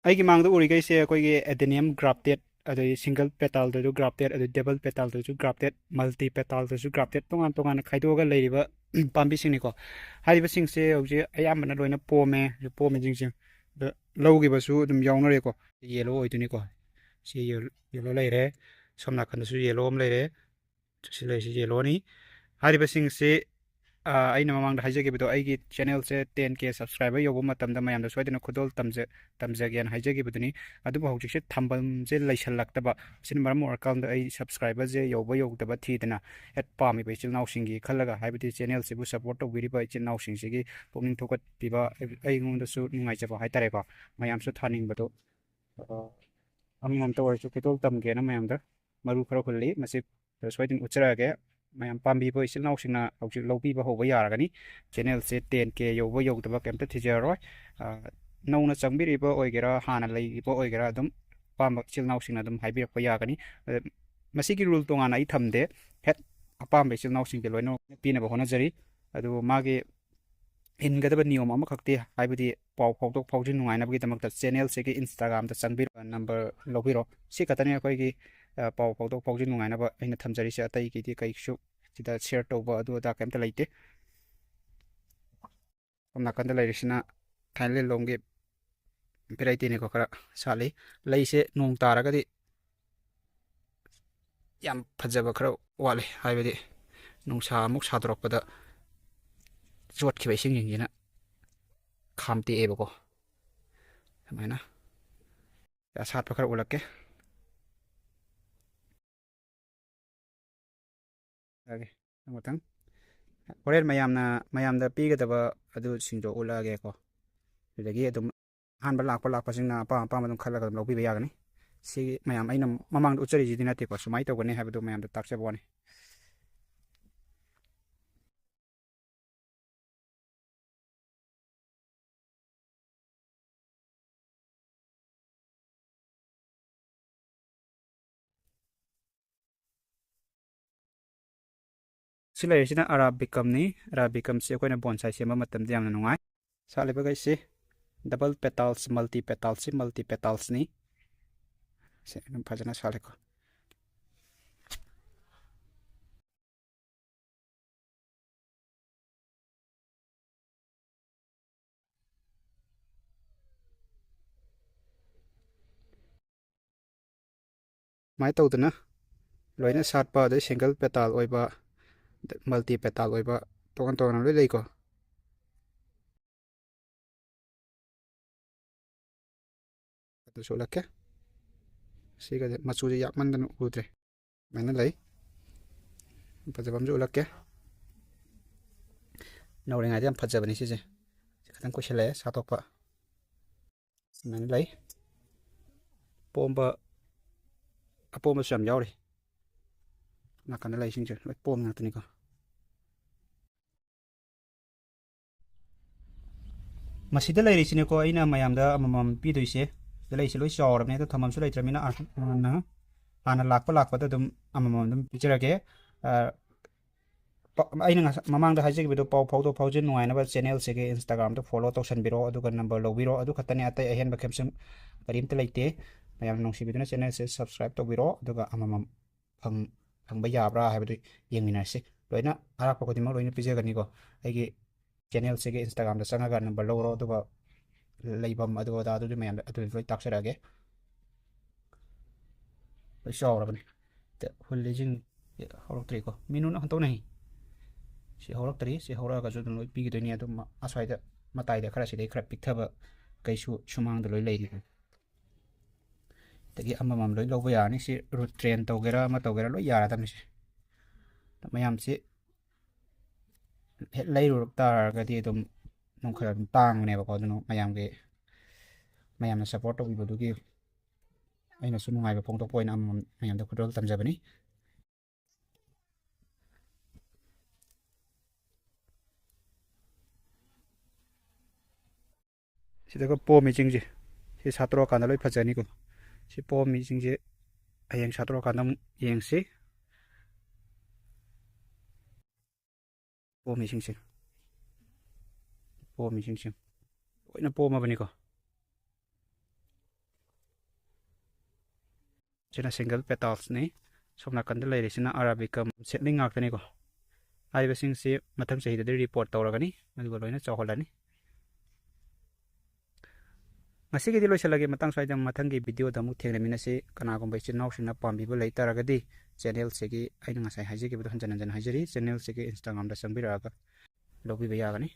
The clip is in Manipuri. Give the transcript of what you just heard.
ꯑꯩꯒꯤ ꯃꯥꯡꯗ ꯎꯔꯤꯈꯩꯁꯦ ꯑꯩꯈꯣꯏꯒꯤ ꯑꯦꯗꯦꯅꯤꯌꯝ ꯒ꯭ꯔꯥꯐꯇꯦꯠ ꯑꯗꯩ ꯁꯤꯡꯒꯜ ꯄꯦꯇꯥꯜꯗꯁꯨ ꯒ꯭ꯔꯥꯐꯇꯦꯠ ꯑꯗꯩ ꯗꯕꯜ ꯄꯦꯇꯥꯜꯗꯁꯨ ꯒ꯭ꯔꯥꯐꯇꯦꯠ ꯃꯜꯇꯤ ꯄꯦꯇꯥꯜꯗꯁꯨ ꯒ꯭ꯔꯥꯐꯇꯦꯠ ꯇꯣꯉꯥꯟ ꯇꯣꯉꯥꯟꯅ ꯈꯥꯏꯗꯣꯛꯑꯒ ꯂꯩꯔꯤꯕ ꯄꯥꯝꯕꯤꯁꯤꯡꯅꯤꯀꯣ ꯍꯥꯏꯔꯤꯕꯁꯤꯡꯁꯦ ꯍꯧꯖꯤꯛ ꯑꯌꯥꯝꯕꯅ ꯂꯣꯏꯅ ꯄꯣꯝꯃꯦ ꯄꯣꯝꯃꯤꯁꯤꯡꯁꯦ ꯑꯗ ꯂꯧꯈꯤꯕꯁꯨ ꯑꯗꯨꯝ ꯌꯥꯎꯅꯔꯦꯀꯣ ꯌꯦꯂꯣ ꯑꯣꯏꯗꯣꯏꯅꯤꯀꯣ ꯁꯤ ꯌꯦꯂꯣ ꯂꯩꯔꯦ ꯁꯣꯝ ꯅꯥꯀꯟꯗꯁꯨ ꯌꯦꯂꯣ ꯑꯃ ꯂꯩꯔꯦ ꯁꯤ ꯂꯩꯔꯤꯁꯤ ꯌꯦꯂꯣꯅꯤ ꯍꯥꯏꯔꯤꯕꯁꯤꯡꯁꯤ ꯑꯩꯅ ꯃꯃꯥꯡꯗ ꯍꯥꯏꯖꯈꯤꯕꯗꯣ ꯑꯩꯒꯤ ꯆꯦꯅꯦꯜꯁꯦ 10K ꯁꯕꯁꯀ꯭ꯔꯥꯏꯕꯔ ꯌꯧꯕ ꯃꯇꯝꯗ ꯃꯌꯥꯝꯗ ꯁꯣꯏꯗꯅ ꯈꯨꯗꯣꯜ ꯇꯝꯖꯒꯦꯅ ꯍꯥꯏꯖꯈꯤꯕꯗꯨꯅꯤ ꯑꯗꯨꯕꯨ ꯍꯧꯖꯤꯛꯁꯦ ꯊꯝꯐꯝꯁꯦ ꯂꯩꯁꯜꯂꯛꯇꯕ ꯑꯁꯤꯅ ꯃꯔꯝ ꯑꯣꯏꯔꯀꯥꯟꯗ ꯑꯩ ꯁꯕꯁꯀ꯭ꯔꯥꯏꯕꯔꯁꯦ ꯌꯧꯕ ꯌꯧꯗꯕ ꯊꯤꯗꯅ ꯍꯦꯛ ꯄꯥꯝꯃꯤꯕ ꯏꯆꯤꯜ ꯏꯅꯥꯎꯁꯤꯡꯒꯤ ꯈꯜꯂꯒ ꯍꯥꯏꯕꯗꯤ ꯆꯦꯅꯦꯜꯁꯤꯕꯨ ꯁꯞꯄꯣꯔꯠ ꯇꯧꯕꯤꯔꯤꯕ ꯏꯆꯤꯜ ꯏꯅꯥꯎꯁꯤꯡꯁꯤꯒꯤ ꯄꯨꯛꯅꯤꯡ ꯊꯧꯒꯠꯄꯤꯕ ꯑꯩꯉꯣꯟꯗꯁꯨ ꯅꯨꯡꯉꯥꯏꯖꯕ ꯍꯥꯏꯇꯥꯔꯦꯀꯣ ꯃꯌꯥꯝꯁꯨ ꯊꯥꯅꯤꯡꯕꯗꯣ ꯑꯃꯃꯝꯇ ꯑꯣꯏꯔꯁꯨ ꯈꯨꯗꯣꯜ ꯇꯝꯒꯦꯅ ꯃꯌꯥꯝꯗ ꯃꯔꯨ ꯈꯔ ꯍꯨꯜꯂꯤ ꯃꯁꯤ ꯁꯣꯏꯗꯅ ꯎꯠꯆꯔꯛꯑꯒꯦ ꯃꯌꯥꯝ ꯄꯥꯝꯕꯤꯕ ꯏꯆꯤꯜ ꯏꯅꯥꯎꯁꯤꯡꯅ ꯍꯧꯖꯤꯛ ꯂꯧꯕꯤꯕ ꯍꯧꯕ ꯌꯥꯔꯒꯅꯤ ꯆꯦꯅꯦꯜꯁꯦ 10K ꯌꯧꯕ ꯌꯧꯗꯕ ꯀꯩꯝꯇ ꯊꯤꯖꯔꯔꯣꯏ ꯅꯧꯅ ꯆꯪꯕꯤꯔꯤꯕ ꯑꯣꯏꯒꯦꯔꯥ ꯍꯥꯟꯅ ꯂꯩꯔꯤꯕ ꯑꯣꯏꯒꯦꯔꯥ ꯑꯗꯨꯝ ꯑꯄꯥꯝꯕ ꯏꯆꯤꯜ ꯏꯅꯥꯎꯁꯤꯡꯅ ꯑꯗꯨꯝ ꯍꯥꯏꯕꯤꯔꯛꯄ ꯌꯥꯒꯅꯤ ꯃꯁꯤꯒꯤ ꯔꯨꯜ ꯇꯣꯉꯥꯟꯅ ꯑꯩ ꯊꯝꯗꯦ ꯍꯦꯛ ꯑꯄꯥꯝꯕ ꯏꯆꯤꯜ ꯏꯅꯥꯎꯁꯤꯡꯒꯤ ꯂꯣꯏꯅꯃꯛ ꯄꯤꯅꯕ ꯍꯣꯠꯅꯖꯔꯤ ꯑꯗꯨꯕꯨ ꯃꯥꯒꯤ ꯏꯟꯒꯗꯕ ꯅꯤꯌꯣꯝ ꯑꯃꯈꯛꯇꯤ ꯍꯥꯏꯕꯗꯤ ꯄꯥꯎ ꯐꯥꯎꯗꯣꯛ ꯐꯥꯎꯖꯤꯟ ꯅꯨꯡꯉꯥꯏꯅꯕꯒꯤꯗꯃꯛꯇ ꯆꯦꯅꯦꯜꯁꯤꯒꯤ ꯏꯟꯁꯇꯥꯒ꯭ꯔꯥꯝꯗ ꯆꯪꯕꯤꯔꯣ ꯅꯝꯕꯔ ꯂꯧꯕꯤꯔꯣ ꯁꯤ ꯈꯛꯇꯅꯤ ꯑꯩꯈꯣꯏꯒꯤ ꯄꯥꯎ ꯐꯥꯎꯗꯣꯛ ꯐꯥꯎꯖꯤꯟ ꯅꯨꯡꯉꯥꯏꯅꯕ ꯑꯩꯅ ꯊꯝꯖꯔꯤꯁꯦ ꯑꯇꯩꯒꯤꯗꯤ ꯀꯩꯁꯨ ꯁꯤꯗ ꯁꯤꯌꯔ ꯇꯧꯕ ꯑꯗꯨ ꯑꯗꯥ ꯀꯩꯝꯇ ꯂꯩꯇꯦ ꯁꯣꯝ ꯅꯥꯀꯟꯗ ꯂꯩꯔꯤꯁꯤꯅ ꯊꯥꯏꯂꯦꯟ ꯂꯣꯝꯒꯤ ꯚꯦꯔꯥꯏꯇꯤꯅꯤꯀꯣ ꯈꯔ ꯁꯥꯠꯂꯤ ꯂꯩꯁꯦ ꯅꯣꯡ ꯇꯥꯔꯒꯗꯤ ꯌꯥꯝ ꯐꯖꯕ ꯈꯔ ꯋꯥꯠꯂꯤ ꯍꯥꯏꯕꯗꯤ ꯅꯨꯡꯁꯥ ꯑꯃꯨꯛ ꯁꯥꯗꯣꯔꯛꯄꯗ ꯆꯣꯠꯈꯤꯕ ꯏꯁꯤꯡꯁꯤꯡꯁꯤꯅ ꯈꯥꯝꯇꯦꯛꯑꯦꯕꯀꯣ ꯁꯨꯃꯥꯏꯅ ꯁꯥꯠꯄ ꯈꯔ ꯎꯠꯂꯛꯀꯦ ꯃꯊꯪ ꯍꯣꯔꯦꯟ ꯃꯌꯥꯝꯗ ꯄꯤꯒꯗꯕ ꯑꯗꯨꯁꯤꯡꯗꯣ ꯎꯠꯂꯛꯑꯒꯦꯀꯣ ꯑꯗꯨꯗꯒꯤ ꯑꯗꯨꯝ ꯑꯍꯥꯟꯕ ꯂꯥꯛꯄꯁꯤꯡꯅ ꯑꯄꯥꯝꯕ ꯑꯗꯨꯝ ꯈꯜꯂꯒ ꯑꯗꯨꯝ ꯂꯧꯕꯤꯕ ꯌꯥꯒꯅꯤ ꯁꯤꯒꯤ ꯃꯌꯥꯝ ꯑꯩꯅ ꯃꯃꯥꯡꯗ ꯎꯠꯆꯔꯤꯁꯤꯗꯤ ꯅꯠꯇꯦꯀꯣ ꯁꯨꯃꯥꯏꯅ ꯇꯧꯒꯅꯤ ꯍꯥꯏꯕꯗꯨ ꯃꯌꯥꯝꯗ ꯇꯥꯛꯆꯕ ꯋꯥꯅꯤ ꯁꯤ ꯂꯩꯔꯤꯁꯤꯅ ꯑꯔꯥꯕꯤꯀꯝꯅꯤ ꯑꯔꯥꯕꯤꯀꯝꯁꯤ ꯑꯩꯈꯣꯏꯅ ꯕꯣꯟꯁꯥꯏ ꯁꯦꯝꯕ ꯃꯇꯝꯗ ꯌꯥꯝꯅ ꯅꯨꯡꯉꯥꯏ ꯁꯥꯠꯂꯤꯕꯈꯩꯁꯤ ꯗꯕꯜ ꯄꯦꯇꯥꯜꯁ ꯃꯜꯇꯤ ꯄꯦꯇꯥꯜꯁꯅꯤ ꯁꯤ ꯑꯗꯨꯝ ꯐꯖꯅ ꯁꯥꯠꯂꯦꯀꯣ ꯁꯨꯃꯥꯏꯅ ꯇꯧꯗꯅ ꯂꯣꯏꯅ ꯁꯥꯠꯄ ꯑꯗꯩ ꯁꯤꯡꯒꯜ ꯄꯦꯇꯥꯜ ꯑꯣꯏꯕ ꯃꯜꯇꯤ ꯄꯦꯇꯥꯜ ꯑꯣꯏꯕ ꯇꯣꯉꯥꯟ ꯇꯣꯉꯥꯟꯅ ꯂꯣꯏ ꯂꯩꯀꯣ ꯑꯗꯨꯁꯨ ꯎꯠꯂꯛꯀꯦ ꯁꯤꯒꯗꯤ ꯃꯆꯨꯁꯦ ꯌꯥꯛꯃꯟꯗꯅ ꯎꯗ꯭ꯔꯦ ꯁꯨꯃꯥꯏꯅ ꯂꯩ ꯐꯖꯕ ꯑꯃꯁꯨ ꯎꯠꯂꯛꯀꯦ ꯅꯧꯔꯤꯉꯩꯗ ꯌꯥꯝ ꯐꯖꯕꯅꯤ ꯁꯤꯁꯦ ꯈꯤꯇꯪ ꯀꯨꯏꯁꯜꯂꯛꯑꯦ ꯁꯥꯠꯇꯣꯛꯄ ꯁꯨꯃꯥꯏꯅ ꯂꯩ ꯑꯄꯣꯝꯕꯁꯨ ꯌꯥꯝ ꯌꯥꯎꯔꯤ ꯅꯥꯀꯟꯗ ꯂꯩꯁꯤꯡꯁꯦ ꯂꯣꯏ ꯄꯣꯝ ꯉꯥꯛꯇꯅꯤꯀꯣ ꯃꯁꯤꯗ ꯂꯩꯔꯤꯁꯤꯅꯦꯀꯣ ꯑꯩꯅ ꯃꯌꯥꯝꯗ ꯑꯃꯃꯝ ꯄꯤꯗꯣꯏꯁꯦ ꯁꯤꯗ ꯂꯩꯁꯦ ꯂꯣꯏ ꯆꯥꯎꯔꯕꯅꯦ ꯑꯗꯣ ꯊꯝꯐꯝꯁꯨ ꯂꯩꯇ꯭ꯔꯕꯅꯤꯅ ꯍꯥꯟꯅ ꯂꯥꯛꯄꯗ ꯑꯗꯨꯝ ꯑꯃꯃꯝ ꯑꯗꯨꯝ ꯄꯤꯖꯔꯒꯦ ꯑꯩꯅ ꯃꯃꯥꯡꯗ ꯍꯥꯏꯖꯈꯤꯕꯗꯣ ꯄꯥꯎ ꯐꯥꯎꯗꯣꯛ ꯐꯥꯎꯖꯤꯟ ꯅꯨꯡꯉꯥꯏꯅꯕ ꯆꯦꯅꯦꯜꯁꯤꯒꯤ ꯏꯟꯁꯇꯥꯒ꯭ꯔꯥꯝꯗ ꯐꯣꯂꯣ ꯇꯧꯁꯟꯕꯤꯔꯣ ꯑꯗꯨꯒ ꯅꯝꯕꯔ ꯂꯧꯕꯤꯔꯣ ꯑꯗꯨ ꯈꯛꯇꯅꯤ ꯑꯇꯩ ꯑꯍꯦꯟꯕ ꯀꯩꯝꯁꯨ ꯀꯔꯤꯝꯇ ꯂꯩꯇꯦ ꯃꯌꯥꯝ ꯅꯨꯡꯁꯤꯕꯤꯗꯨꯅ ꯆꯦꯅꯦꯜꯁꯦ ꯁꯕꯁꯀ꯭ꯔꯥꯏꯕ ꯇꯧꯕꯤꯔꯣ ꯑꯗꯨꯒ ꯑꯃꯃꯝ ꯐꯪꯕ ꯌꯥꯕ꯭ꯔꯥ ꯍꯥꯏꯕꯗꯨ ꯌꯦꯡꯃꯤꯟꯅꯔꯁꯤ ꯂꯣꯏꯅ ꯑꯔꯥꯛꯄ ꯈꯨꯗꯤꯡꯃꯛ ꯂꯣꯏꯅ ꯄꯤꯖꯒꯅꯤꯀꯣ ꯑꯩꯒꯤ ꯆꯦꯅꯦꯜꯁꯤꯒꯤ ꯏꯟꯁꯇꯥꯒ꯭ꯔꯥꯝꯗ ꯆꯪꯉꯒ ꯅꯝꯕꯔ ꯂꯧꯔꯣ ꯑꯗꯨꯒ ꯂꯩꯐꯝ ꯑꯗꯨ ꯑꯗꯥ ꯑꯗꯨꯗꯤ ꯃꯌꯥꯝꯗ ꯑꯗꯨꯗꯤ ꯂꯣꯏ ꯇꯥꯛꯆꯔꯛꯑꯒꯦ ꯂꯣꯏ ꯆꯥꯎꯔꯕꯅꯤ ꯍꯨꯜꯂꯤꯁꯤꯡ ꯍꯧꯔꯛꯇ꯭ꯔꯤꯀꯣ ꯃꯤꯅꯨꯅ ꯍꯟꯇꯣꯛꯅꯩ ꯁꯤ ꯍꯧꯔꯛꯇ꯭ꯔꯤ ꯁꯤ ꯍꯧꯔꯛꯑꯒꯁꯨ ꯑꯗꯨꯝ ꯂꯣꯏ ꯄꯤꯒꯗꯣꯏꯅꯤ ꯑꯗꯨꯝ ꯑꯁ꯭ꯋꯥꯏꯗ ꯃꯇꯥꯏꯗ ꯈꯔ ꯁꯤꯗꯩ ꯈꯔ ꯄꯤꯛꯊꯕ ꯀꯩꯁꯨ ꯁꯨꯃꯥꯡꯗ ꯂꯣꯏ ꯂꯩꯔꯤ ꯑꯗꯒꯤ ꯑꯃꯃꯝ ꯂꯣꯏ ꯂꯧꯕ ꯌꯥꯔꯅꯤ ꯁꯤ ꯔꯨꯠ ꯇ꯭ꯔꯦꯟ ꯇꯧꯒꯦꯔꯥ ꯑꯃ ꯇꯧꯒꯦꯔꯥ ꯂꯣꯏ ꯌꯥꯔꯗꯕꯅꯤ ꯁꯤ ꯃꯌꯥꯝꯁꯤ ꯍꯦꯛ ꯂꯩꯔꯨꯔꯛ ꯇꯥꯔꯒꯗꯤ ꯑꯗꯨꯝ ꯈꯔ ꯑꯗꯨꯝ ꯇꯥꯡꯕꯅꯦꯕꯀꯣ ꯑꯗꯨꯅ ꯃꯌꯥꯝꯅ ꯁꯞꯄꯣꯔꯠ ꯇꯧꯕꯤꯕꯗꯨꯒꯤ ꯑꯩꯅꯁꯨ ꯅꯨꯡꯉꯥꯏꯕ ꯐꯣꯡꯗꯣꯛꯄ ꯑꯣꯏꯅ ꯑꯃꯃꯝ ꯃꯌꯥꯝꯗ ꯈꯨꯗꯣꯜ ꯇꯝꯖꯕꯅꯤ ꯁꯤꯗꯒ ꯄꯣꯝꯃꯤꯁꯤꯡꯁꯦ ꯁꯤ ꯁꯥꯠꯇꯣꯔꯛꯀꯥꯟꯗ ꯂꯣꯏ ꯐꯖꯅꯤꯀꯣ ꯁꯤ ꯄꯣꯝꯃꯤꯁꯤꯡꯁꯦ ꯍꯌꯦꯡ ꯁꯥꯠꯇꯣꯔꯛꯀꯥꯟꯗ ꯑꯃꯨꯛ ꯌꯦꯡꯁꯤ ꯄꯣꯝꯃꯤꯁꯤꯡꯁꯦ ꯂꯣꯏꯅ ꯄꯣꯝꯃꯕꯅꯤꯀꯣ sina single petals ni somna kanda leirisina arabicum settling ngakani ko haiba singsi mathang sahi da report tawragani aduga loina chawholani ngasi gi loisalagi matang swaida mathangi video da mu thengreminasi kanagombai chinnaw sina pambiba leitaragadi channel segi aina ngasai haji gi budhan janan jan hajari channel segi instagram da sangbiraga lobi bayagani